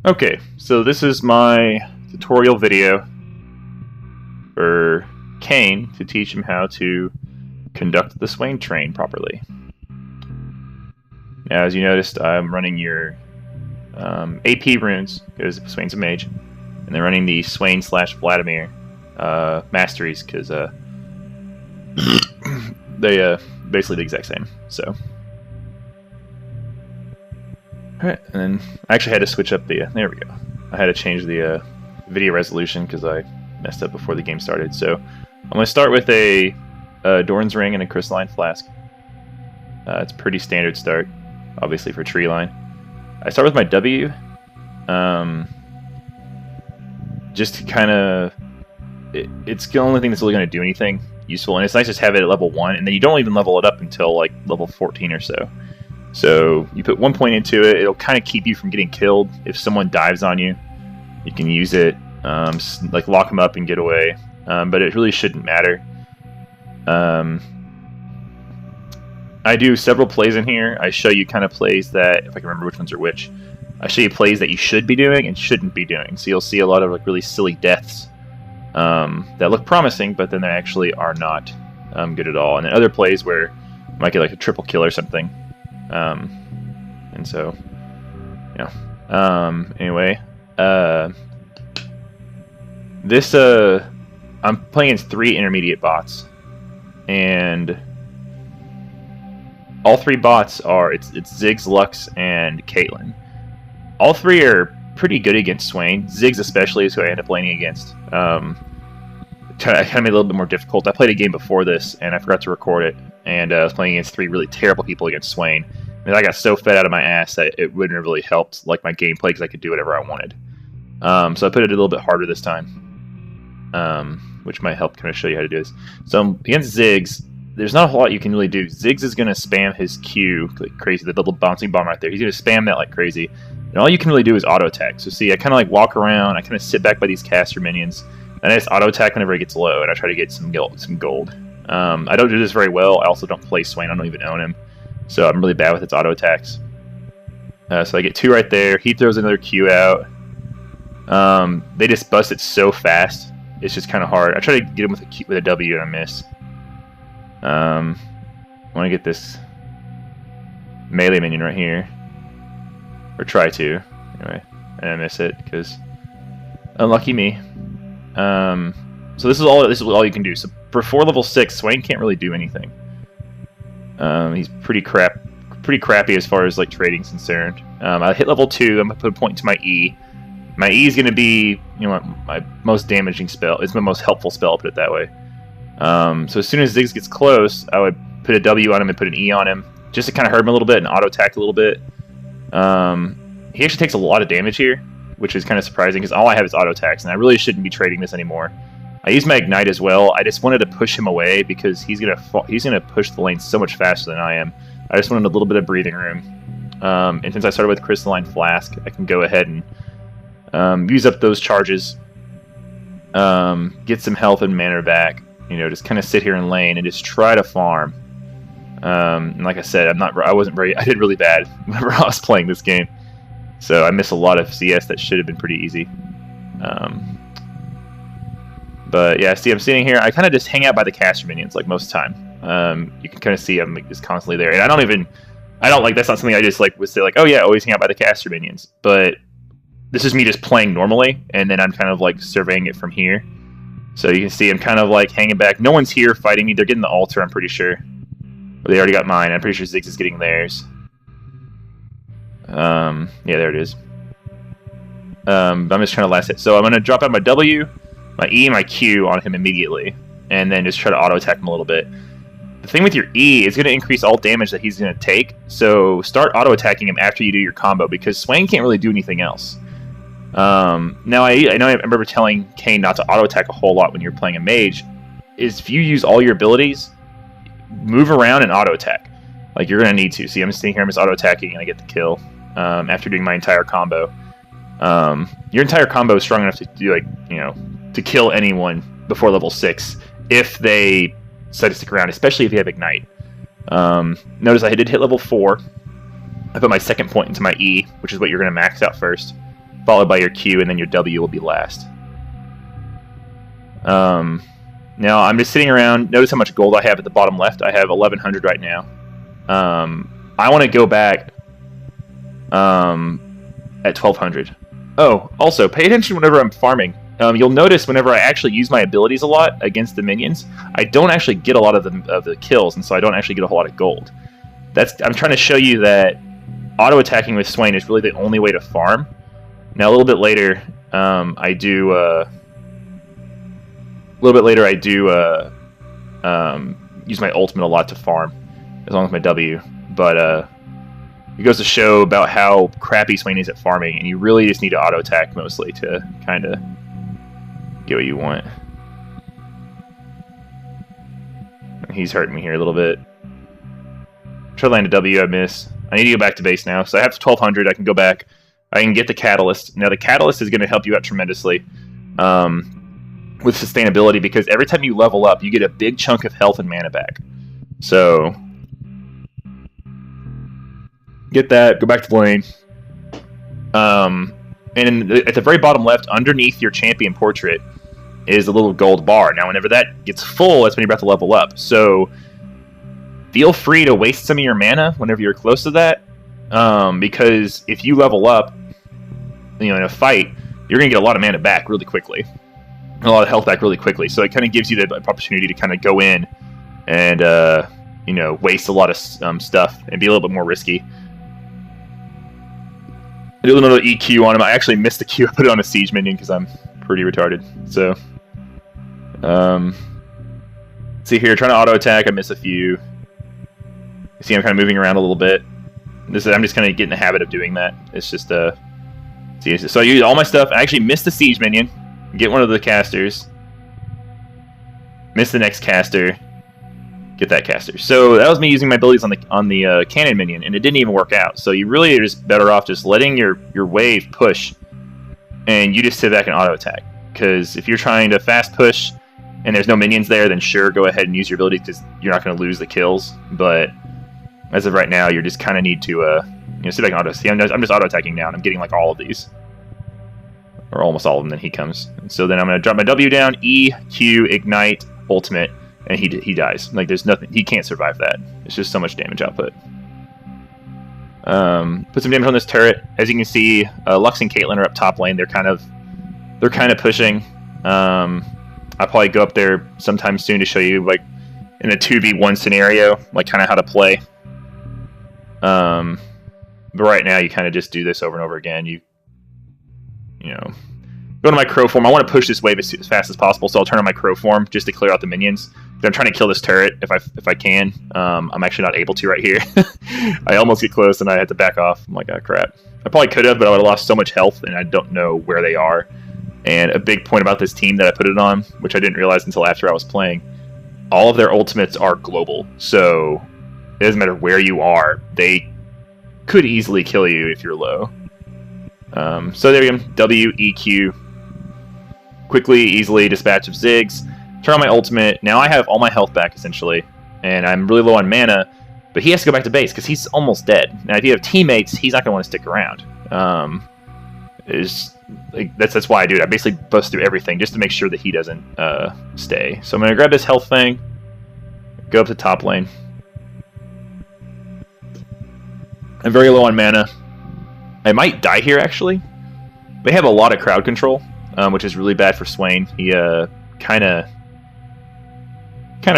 Okay, so this is my tutorial video for Kane to teach him how to conduct the Swain train properly. Now, as you noticed, I'm running your AP runes, because Swain's a mage, and they're running the Swain/Vladimir masteries, because they basically the exact same. So, alright, and then I actually had to switch up the, there we go. I had to change the video resolution because I messed up before the game started. So I'm going to start with a Doran's Ring and a Crystalline Flask. It's a pretty standard start, obviously for Treeline. I start with my W, just to kind of, it's the only thing that's really going to do anything useful, and it's nice to just have it at level 1, and then you don't even level it up until like level 14 or so. So you put 1 point into it, it'll kind of keep you from getting killed. If someone dives on you, you can use it, like lock them up and get away, but it really shouldn't matter. I do several plays in here. I show you kind of plays that, if I can remember which ones are which, I show you plays that you should be doing and shouldn't be doing. So you'll see a lot of like really silly deaths that look promising, but then they actually are not good at all. And then other plays where you might get like a triple kill or something. And so, yeah. Anyway, this I'm playing against 3 intermediate bots, and all 3 bots are it's Ziggs, Lux, and Caitlyn. All 3 are pretty good against Swain. Ziggs especially is who I end up laning against. I kind of made it a little bit more difficult. I played a game before this, and I forgot to record it, and I was playing against 3 really terrible people against Swain. And I got so fed out of my ass that it wouldn't have really helped like my gameplay because I could do whatever I wanted. So I put it a little bit harder this time, which might help kind of show you how to do this. So against Ziggs, there's not a whole lot you can really do. Ziggs is going to spam his Q like crazy, the little bouncing bomb right there. He's going to spam that like crazy. And all you can really do is auto attack. So see, I kind of like walk around, I kind of sit back by these caster minions, and I just auto attack whenever it gets low, and I try to get some gold. I don't do this very well. I also don't play Swain. I don't even own him. So I'm really bad with its auto attacks. So I get 2 right there. He throws another Q out. They just bust it so fast. It's just kind of hard. I try to get him with a W and I miss. I want to get this melee minion right here. Or try to. Anyway, and I miss it because unlucky me. So this is all you can do. So before level 6, Swain can't really do anything. He's pretty crappy as far as like trading's concerned. I hit level 2. I'm gonna put a point to my E. My E is gonna be, you know, my most damaging spell. It's my most helpful spell. Put it that way. So as soon as Ziggs gets close, I would put a W on him and put an E on him, just to kind of hurt him a little bit and auto attack a little bit. He actually takes a lot of damage here, which is kind of surprising because all I have is auto attacks, and I really shouldn't be trading this anymore. I use my Ignite as well. I just wanted to push him away because he's gonna push the lane so much faster than I am. I just wanted a little bit of breathing room. And since I started with Crystalline Flask, I can go ahead and use up those charges, get some health and mana back. You know, just kind of sit here in lane and just try to farm. And like I said, I did really bad whenever I was playing this game. So I missed a lot of CS that should have been pretty easy. But yeah, see, I'm sitting here. I kind of just hang out by the caster minions like most of the time. You can kind of see I'm just constantly there, and I don't like. That's not something I just like would say like, oh yeah, always hang out by the caster minions. But this is me just playing normally, and then I'm kind of like surveying it from here. So you can see I'm kind of like hanging back. No one's here fighting me. They're getting the altar, I'm pretty sure. Or they already got mine. I'm pretty sure Ziggs is getting theirs. Yeah, there it is. I'm just trying to last hit. So I'm going to drop out my W, my E, and my Q on him immediately, and then just try to auto attack him a little bit. The thing with your E is going to increase all damage that he's going to take, so start auto attacking him after you do your combo, because Swain can't really do anything else. Now I know I remember telling Kane not to auto attack a whole lot when you're playing a mage. Is if you use all your abilities, move around and auto attack. Like you're going to need to. See, I'm sitting here, I'm just auto attacking, and I get the kill after doing my entire combo. Your entire combo is strong enough to do, like, you know, to kill anyone before level 6 if they decide to stick around, especially if you have Ignite. Notice I did hit level 4. I put my second point into my E, which is what you're going to max out first. followed by your Q, and then your W will be last. Now I'm just sitting around. Notice how much gold I have at the bottom left. I have 1,100 right now. I want to go back at 1,200. Oh, also, pay attention whenever I'm farming. You'll notice whenever I actually use my abilities a lot against the minions, I don't actually get a lot of the kills, and so I don't actually get a whole lot of gold. I'm trying to show you that auto-attacking with Swain is really the only way to farm. Now, a little bit later, I do use my ultimate a lot to farm, as long as my W. But it goes to show about how crappy Swain is at farming, and you really just need to auto-attack mostly to kind of get what you want. He's hurting me here a little bit. Try to land a W, I miss. I need to go back to base now, so I have 1,200. I can go back. I can get the Catalyst. Now, the Catalyst is going to help you out tremendously with sustainability, because every time you level up, you get a big chunk of health and mana back. So, get that, go back to the lane. And at the very bottom left, underneath your champion portrait, is a little gold bar. Now, whenever that gets full, that's when you're about to level up. So, feel free to waste some of your mana whenever you're close to that, because if you level up, in a fight, you're going to get a lot of mana back really quickly, a lot of health back really quickly. So it kind of gives you the opportunity to kind of go in and waste a lot of stuff and be a little bit more risky. I did a little EQ on him. I actually missed the Q. I put it on a siege minion because I'm pretty retarded. So, see here, trying to auto attack. I miss a few. You see, I'm kind of moving around a little bit. I'm just kind of getting the habit of doing that. It's just see, so I use all my stuff. I actually missed the siege minion. Get one of the casters. Miss the next caster. Get that caster. So that was me using my abilities on the cannon minion, and it didn't even work out. So you really are just better off just letting your wave push, and you just sit back and auto attack. Because if you're trying to fast push and there's no minions there, then sure, go ahead and use your ability, because you're not going to lose the kills. But as of right now, you just kind of need to sit back and auto. See, I'm just auto attacking now, and I'm getting like all of these, or almost all of them. Then he comes, and so then I'm going to drop my W down, E, Q, ignite, ultimate. And he dies. Like, there's nothing. He can't survive that. It's just so much damage output. Put some damage on this turret. As you can see, Lux and Caitlyn are up top lane. They're kind of pushing. I'll probably go up there sometime soon to show you, like, in a 2v1 scenario, like, kind of how to play. But right now, you kind of just do this over and over again. You know, go to my crow form. I want to push this wave as fast as possible, so I'll turn on my crow form just to clear out the minions. I'm trying to kill this turret if I can. I'm actually not able to right here. I almost get close and I had to back off. I'm like, oh crap. I probably could have, but I would have lost so much health, and I don't know where they are. And a big point about this team that I put it on, which I didn't realize until after I was playing, all of their ultimates are global. So it doesn't matter where you are. They could easily kill you if you're low. So there you go. W, E, Q. Quickly, easily dispatch of Ziggs. Turn on my ultimate. Now I have all my health back, essentially. And I'm really low on mana. But he has to go back to base, because he's almost dead. Now, if you have teammates, he's not going to want to stick around. That's why I do it. I basically bust through everything, just to make sure that he doesn't stay. So I'm going to grab this health thing. Go up to top lane. I'm very low on mana. I might die here, actually. They have a lot of crowd control, which is really bad for Swain. He kind of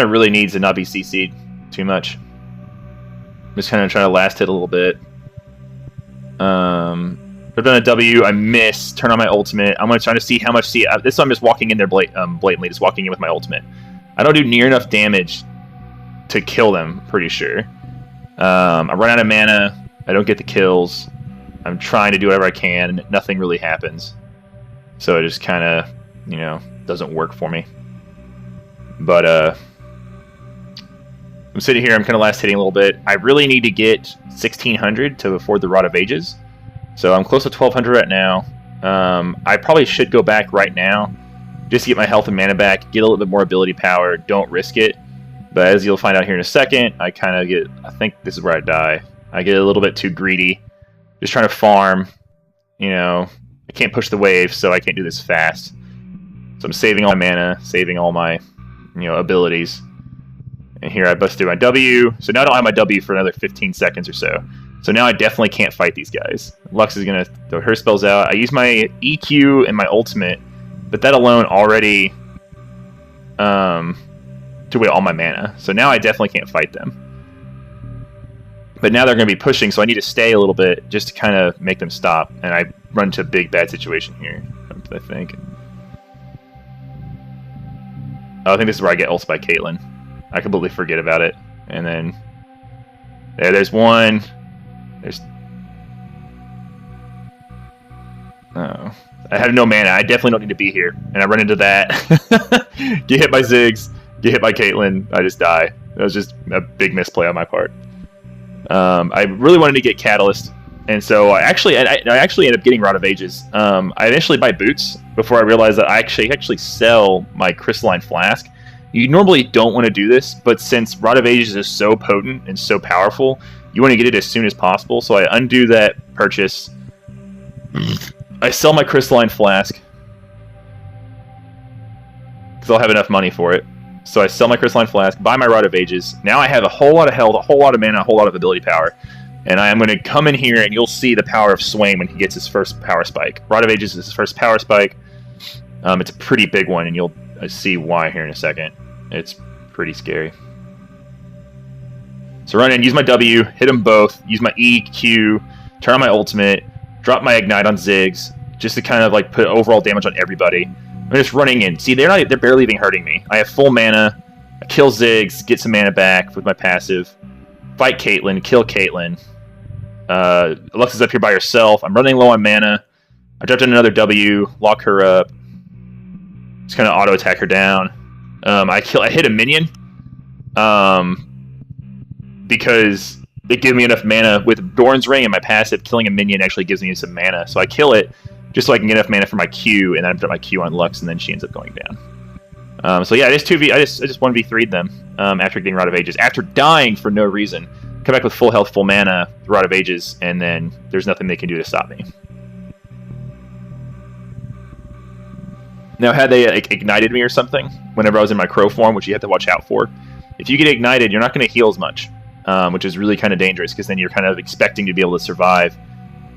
really needs to not be CC'd too much. I'm just kind of trying to last hit a little bit. I've done a W. I miss. Turn on my ultimate. I'm going to try to see how much. This time I'm just walking in there blatantly, just walking in with my ultimate. I don't do near enough damage to kill them, pretty sure. I run out of mana. I don't get the kills. I'm trying to do whatever I can, and nothing really happens. So it just kind of, doesn't work for me. But I'm sitting here. I'm kind of last hitting a little bit. I really need to get 1,600 to afford the Rod of Ages. So I'm close to 1,200 right now. I probably should go back right now just to get my health and mana back, get a little bit more ability power. Don't risk it. But as you'll find out here in a second, I think this is where I die. I get a little bit too greedy. Just trying to farm, I can't push the wave, so I can't do this fast. So I'm saving all my mana, saving all my, abilities. And here I bust through my W. So now I don't have my W for another 15 seconds or so. So now I definitely can't fight these guys. Lux is going to throw her spells out. I use my EQ and my ultimate, but that alone already took away all my mana. So now I definitely can't fight them. But now they're going to be pushing, so I need to stay a little bit just to kind of make them stop. And I run into a big bad situation here, I think. Oh, I think this is where I get ulted by Caitlyn. I completely forget about it. And then there's one. Oh, I have no mana. I definitely don't need to be here. And I run into that. Get hit by Ziggs. Get hit by Caitlyn. I just die. That was just a big misplay on my part. I really wanted to get Catalyst, and so I actually ended up getting Rod of Ages. I initially buy boots before I realized that I actually sell my Crystalline Flask. You normally don't want to do this, but since Rod of Ages is so potent and so powerful, you want to get it as soon as possible. So I undo that purchase. I sell my Crystalline Flask because I'll have enough money for it. So I sell my Crystalline Flask, buy my Rod of Ages. Now I have a whole lot of health, a whole lot of mana, a whole lot of ability power. And I am going to come in here and you'll see the power of Swain when he gets his first power spike. Rod of Ages is his first power spike. It's a pretty big one, and you'll see why here in a second. It's pretty scary. So run in, use my W, hit them both, use my E, Q, turn on my ultimate, drop my Ignite on Ziggs, just to kind of like put overall damage on everybody. I'm just running in. See, they're barely even hurting me. I have full mana. I kill Ziggs, get some mana back with my passive. Fight Caitlyn, kill Caitlyn. Lux is up here by herself. I'm running low on mana. I dropped in another W, lock her up. Just kind of auto attack her down. I hit a minion. Because it gave me enough mana with Doran's Ring and my passive. Killing a minion actually gives me some mana, so I kill it just so I can get enough mana for my Q, and then I put my Q on Lux, and then she ends up going down. So yeah, I just 1v3'd them after getting Rod of Ages. After dying for no reason, come back with full health, full mana, Rod of Ages, and then there's nothing they can do to stop me. Now, had they ignited me or something, whenever I was in my crow form, which you have to watch out for, if you get ignited, you're not going to heal as much, which is really kind of dangerous, because then you're kind of expecting to be able to survive,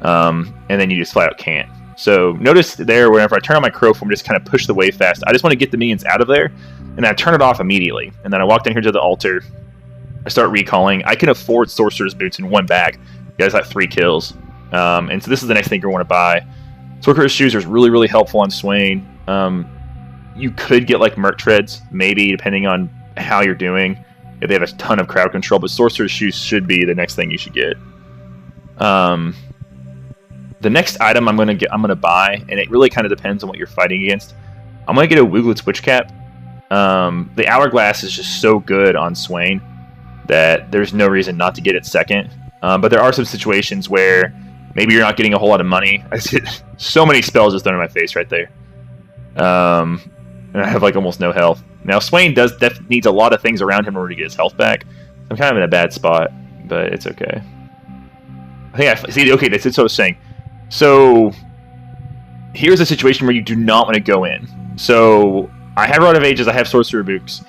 and then you just flat out can't. So notice there, whenever I turn on my crow form, just kind of push the wave fast. I just want to get the minions out of there, and I turn it off immediately. And then I walk down here to the altar. I start recalling. I can afford Sorcerer's Boots in one bag. You guys got 3 kills. And so this is the next thing you're going to buy. Sorcerer's Shoes are really, really helpful on Swain. You could get like Merc Treads, maybe, depending on how you're doing, if they have a ton of crowd control. But Sorcerer's Shoes should be the next thing you should get. The next item I'm gonna buy, and it really kind of depends on what you're fighting against. I'm gonna get a Wiglet's Witch Cap. The Hourglass is just so good on Swain that there's no reason not to get it second. But there are some situations where maybe you're not getting a whole lot of money. I get so many spells just thrown in my face right there, and I have like almost no health. Now Swain needs a lot of things around him in order to get his health back. I'm kind of in a bad spot, but it's okay. I think I see. Okay, that's what I was saying. So here's a situation where you do not want to go in. So I have Rod of Ages, I have Sorcerer Boots,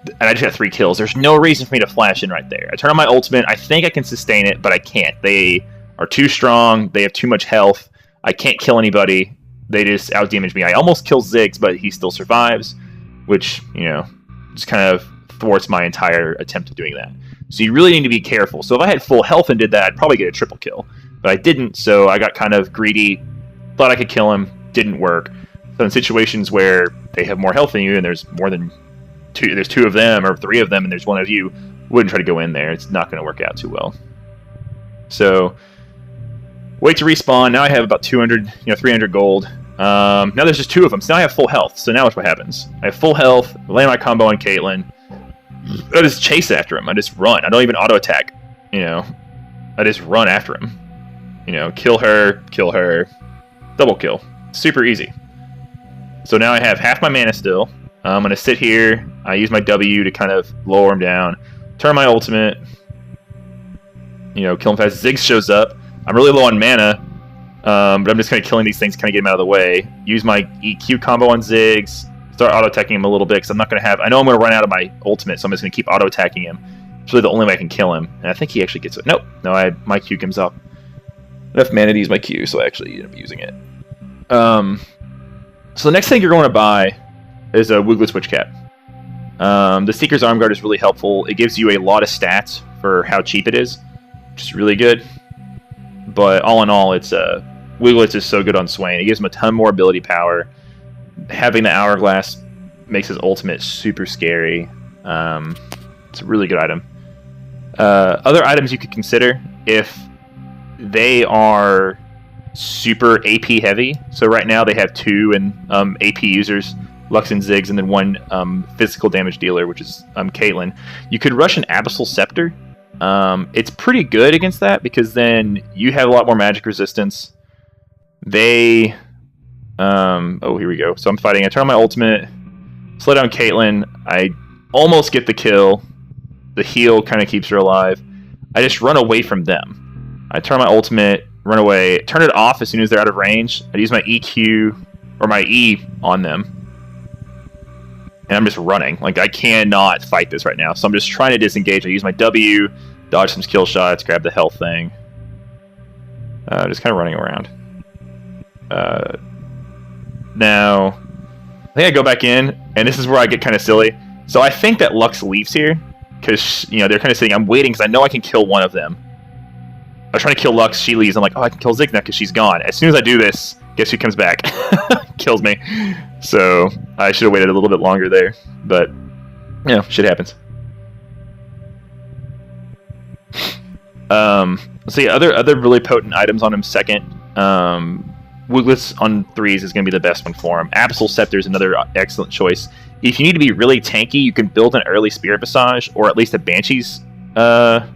and I just got 3 kills. There's no reason for me to flash in right there. I turn on my ultimate. I think I can sustain it, but I can't. They are too strong. They have too much health. I can't kill anybody. They just outdamage me. I almost kill Ziggs, but he still survives, which, just kind of thwarts my entire attempt at doing that. So you really need to be careful. So if I had full health and did that, I'd probably get a triple kill. But I didn't, so I got kind of greedy, thought I could kill him, didn't work. So in situations where they have more health than you, and there's more than 2, there's 2 of them, or 3 of them, and there's 1 of you, wouldn't try to go in there. It's not going to work out too well. So, wait to respawn. Now I have about 200, 300 gold. Now there's just 2 of them, so now I have full health. So now watch what happens. I have full health, land my combo on Caitlyn. I just chase after him. I just run. I don't even auto attack. I just run after him. Kill her, double kill. Super easy. So now I have half my mana still. I'm going to sit here. I use my W to kind of lower him down. Turn my ultimate. Kill him fast. Ziggs shows up. I'm really low on mana. But I'm just kind of killing these things, kind of get them out of the way. Use my EQ combo on Ziggs. Start auto-attacking him a little bit, because I'm not going to have... I know I'm going to run out of my ultimate, so I'm just going to keep auto-attacking him. It's really the only way I can kill him. And I think he actually gets it. Nope. No, my Q comes up. Enough mana to use my Q, so I actually end up using it. So the next thing you're going to buy is a Wooglet Witch Cap. The Seeker's Arm Guard is really helpful. It gives you a lot of stats for how cheap it is, which is really good. But all in all, it's Wooglet is so good on Swain. It gives him a ton more ability power. Having the Hourglass makes his ultimate super scary. It's a really good item. Other items you could consider if they are super AP heavy. So right now they have 2 AP users, Lux and Ziggs, and then 1 physical damage dealer, which is Caitlyn. You could rush an Abyssal Scepter. It's pretty good against that, because then you have a lot more magic resistance. They... oh, here we go. So I'm fighting. I turn on my ultimate, slow down Caitlyn. I almost get the kill. The heal kind of keeps her alive. I just run away from them. I turn on my ultimate, run away, turn it off as soon as they're out of range. I use my EQ, or my E, on them. And I'm just running. Like, I cannot fight this right now. So I'm just trying to disengage. I use my W, dodge some skill shots, grab the health thing. Just kind of running around. Now, I think I go back in, and this is where I get kind of silly. So I think that Lux leaves here, because, you know, they're kind of sitting. I'm waiting, because I know I can kill one of them. I was trying to kill Lux, she leaves. I'm like, oh, I can kill Ziggs now, because she's gone. As soon as I do this, guess who comes back? Kills me. So I should have waited a little bit longer there. But, you know, shit happens. Let's see, other really potent items on him second. Wooglets on 3s is going to be the best one for him. Abyssal Scepter is another excellent choice. If you need to be really tanky, you can build an early Spirit Visage, or at least a Banshee's... not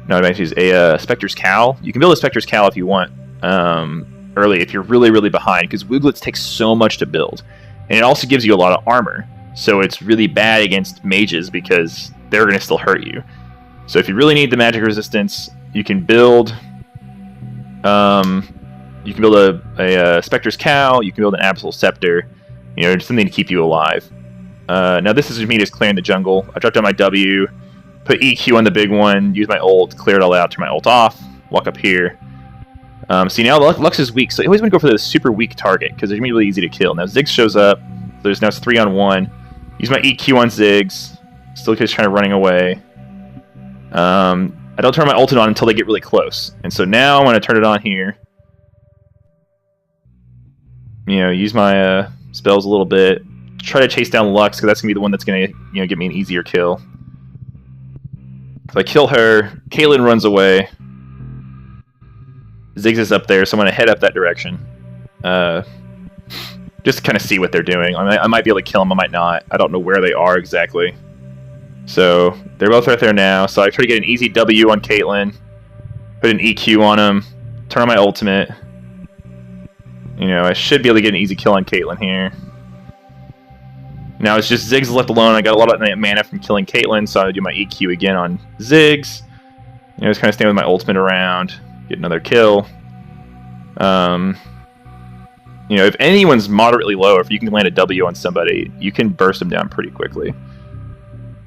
a Banshee's, a Spectre's Cowl. You can build a Spectre's Cowl if you want early, if you're really, really behind, because Wooglets take so much to build. And it also gives you a lot of armor. So it's really bad against mages, because they're going to still hurt you. So if you really need the magic resistance, you can build... you can build a Spectre's Cowl, you can build an Abyssal Scepter, you know, something to keep you alive. Now this is me just clearing the jungle. I dropped down my W, put EQ on the big one, use my ult, clear it all out, turn my ult off, walk up here. See, now Lux is weak, so you always want to go for the super weak target, because they're going to be really easy to kill. Now Ziggs shows up, so there's now 3-on-1. Use my EQ on Ziggs, still just trying to running away. I don't turn my ult on until they get really close. And so now when I turn it on here, you know, use my spells a little bit. Try to chase down Lux, because that's going to be the one that's going to, you know, get me an easier kill. So I kill her. Caitlyn runs away. Ziggs is up there, so I'm going to head up that direction. Just to kind of see what they're doing. I might be able to kill them, I might not. I don't know where they are exactly. So they're both right there now. So I try to get an easy W on Caitlyn. Put an EQ on him. Turn on my ultimate. You know, I should be able to get an easy kill on Caitlyn here. Now it's just Ziggs left alone. I got a lot of mana from killing Caitlyn, so I do my EQ again on Ziggs. You know, just kind of stay with my ultimate around. Get another kill. You know, if anyone's moderately low, if you can land a W on somebody, you can burst them down pretty quickly.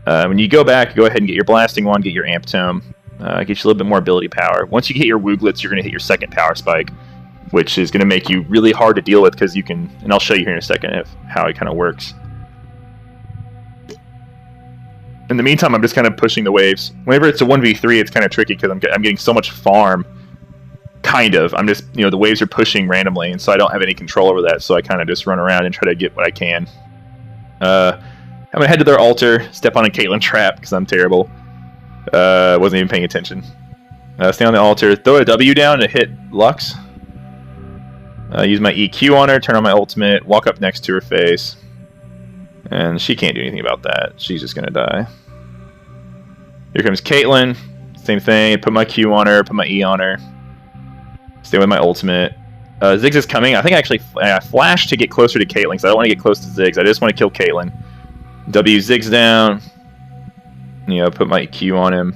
When you go back, go ahead and get your Blasting Wand, get your Amp Tome. Get you a little bit more ability power. Once you hit your Wooglets, you're going to hit your second power spike, which is going to make you really hard to deal with, because you can, and I'll show you here in a second how it kind of works. In the meantime, I'm just kind of pushing the waves. Whenever it's a 1v3, it's kind of tricky, because I'm getting so much farm. Kind of. I'm just, you know, the waves are pushing randomly, and so I don't have any control over that, so I kind of just run around and try to get what I can. I'm going to head to their altar, step on a Caitlyn trap, because I'm terrible. Wasn't even paying attention. Stay on the altar, throw a W down to hit Lux. Use my EQ on her, turn on my ultimate, walk up next to her face. And she can't do anything about that. She's just going to die. Here comes Caitlyn. Same thing. Put my Q on her, put my E on her. Stay with my ultimate. Ziggs is coming. I think I actually flashed to get closer to Caitlyn, because I don't want to get close to Ziggs. I just want to kill Caitlyn. W Ziggs down. You know, put my Q on him.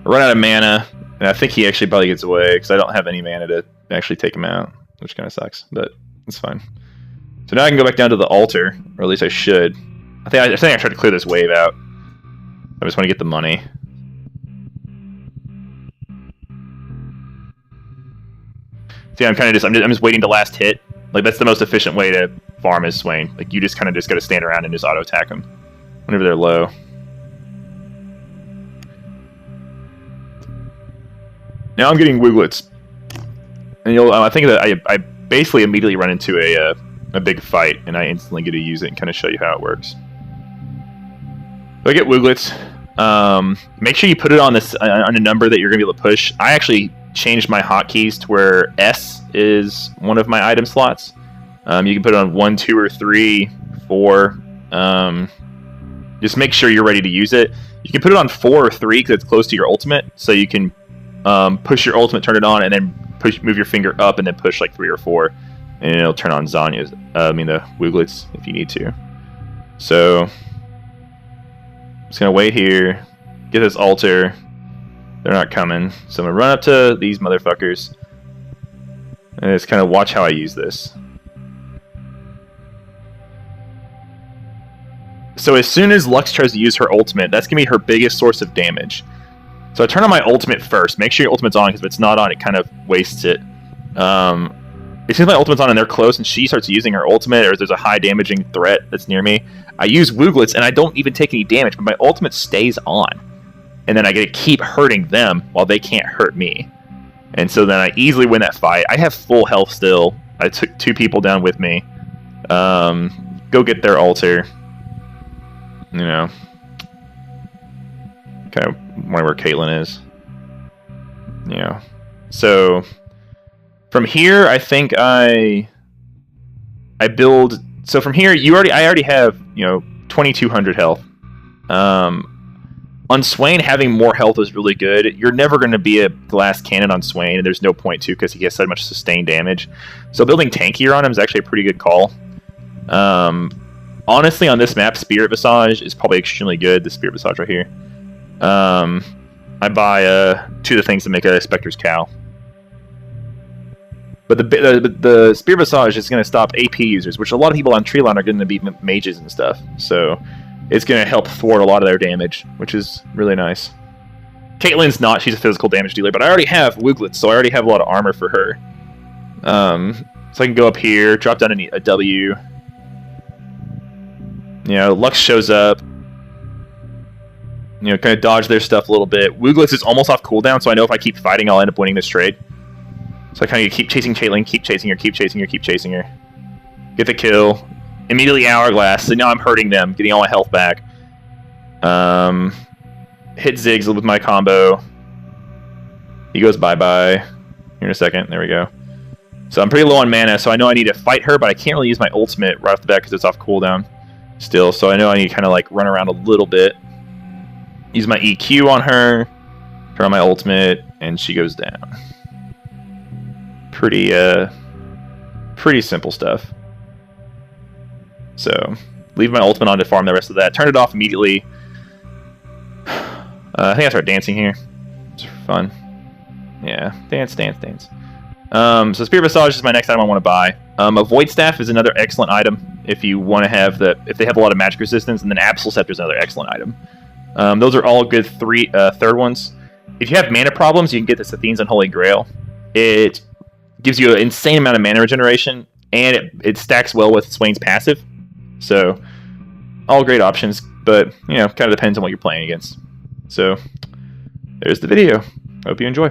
Run out of mana. And I think he actually probably gets away, because I don't have any mana to actually take him out, which kind of sucks, but it's fine. So now I can go back down to the altar, or at least I should. I think I tried to clear this wave out. I just want to get the money. See, I'm just waiting to last hit. Like, that's the most efficient way to farm as Swain. Like, you just kind of just got to stand around and just auto attack them whenever they're low. Now I'm getting Wooglets, and I think that I basically immediately run into a big fight, and I instantly get to use it and kind of show you how it works. So I get Wooglets. Make sure you put it on on a number that you're gonna be able to push. I actually changed my hotkeys to where S is one of my item slots. You can put it on 1, 2, or 3, 4. Just make sure you're ready to use it. You can put it on 4 or 3 because it's close to your ultimate, so you can push your ultimate, turn it on, and then move your finger up, and then push like 3 or 4, and it'll turn on Zanya's. The Wooglets if you need to. So I'm just gonna wait here, get this altar. They're not coming, so I'm gonna run up to these motherfuckers and just kind of watch how I use this. So as soon as Lux tries to use her ultimate, that's gonna be her biggest source of damage. So I turn on my ultimate first. Make sure your ultimate's on, because if it's not on, it kind of wastes it. As soon as my ultimate's on and they're close and she starts using her ultimate, or there's a high damaging threat that's near me, I use Wooglets and I don't even take any damage, but my ultimate stays on. And then I get to keep hurting them while they can't hurt me. And so then I easily win that fight. I have full health still. I took 2 people down with me. Go get their altar. You know. Kind of wonder where Caitlyn is. Yeah. So from here, I think I build. So from here, I already have 2,200 health. On Swain, having more health is really good. You're never going to be a glass cannon on Swain, and there's no point to, because he gets so much sustained damage. So building tankier on him is actually a pretty good call. Honestly, on this map, Spirit Visage is probably extremely good. The Spirit Visage right here. I buy 2 of the things to make a Spectre's Cow. But the Spirit Visage is going to stop AP users, which a lot of people on Treeline are going to be mages and stuff. So it's going to help thwart a lot of their damage, which is really nice. Caitlyn's not. She's a physical damage dealer, but I already have Wooglets, so I already have a lot of armor for her. So I can go up here, drop down a W. Lux shows up. Kind of dodge their stuff a little bit. Wooglets is almost off cooldown, so I know if I keep fighting, I'll end up winning this trade. So I kind of keep chasing Caitlyn, keep chasing her, keep chasing her, keep chasing her. Get the kill. Immediately Hourglass, so now I'm hurting them, getting all my health back. Hit Ziggs with my combo. He goes bye-bye. Here in a second, there we go. So I'm pretty low on mana, so I know I need to fight her, but I can't really use my ultimate right off the bat because it's off cooldown still. So I know I need to kind of like run around a little bit. Use my EQ on her, turn on my ultimate, and she goes down. Pretty simple stuff. So leave my ultimate on to farm the rest of that. Turn it off immediately. I think I start dancing here. It's fun. Yeah, dance. So Spirit Visage is my next item I want to buy. A Void Staff is another excellent item if you want to have if they have a lot of magic resistance, and then Absol Scepter is another excellent item. Those are all good third ones. If you have mana problems, you can get the Sathine's Unholy Grail. It gives you an insane amount of mana regeneration, and it stacks well with Swain's passive. So, all great options, but, kind of depends on what you're playing against. So, there's the video. Hope you enjoy.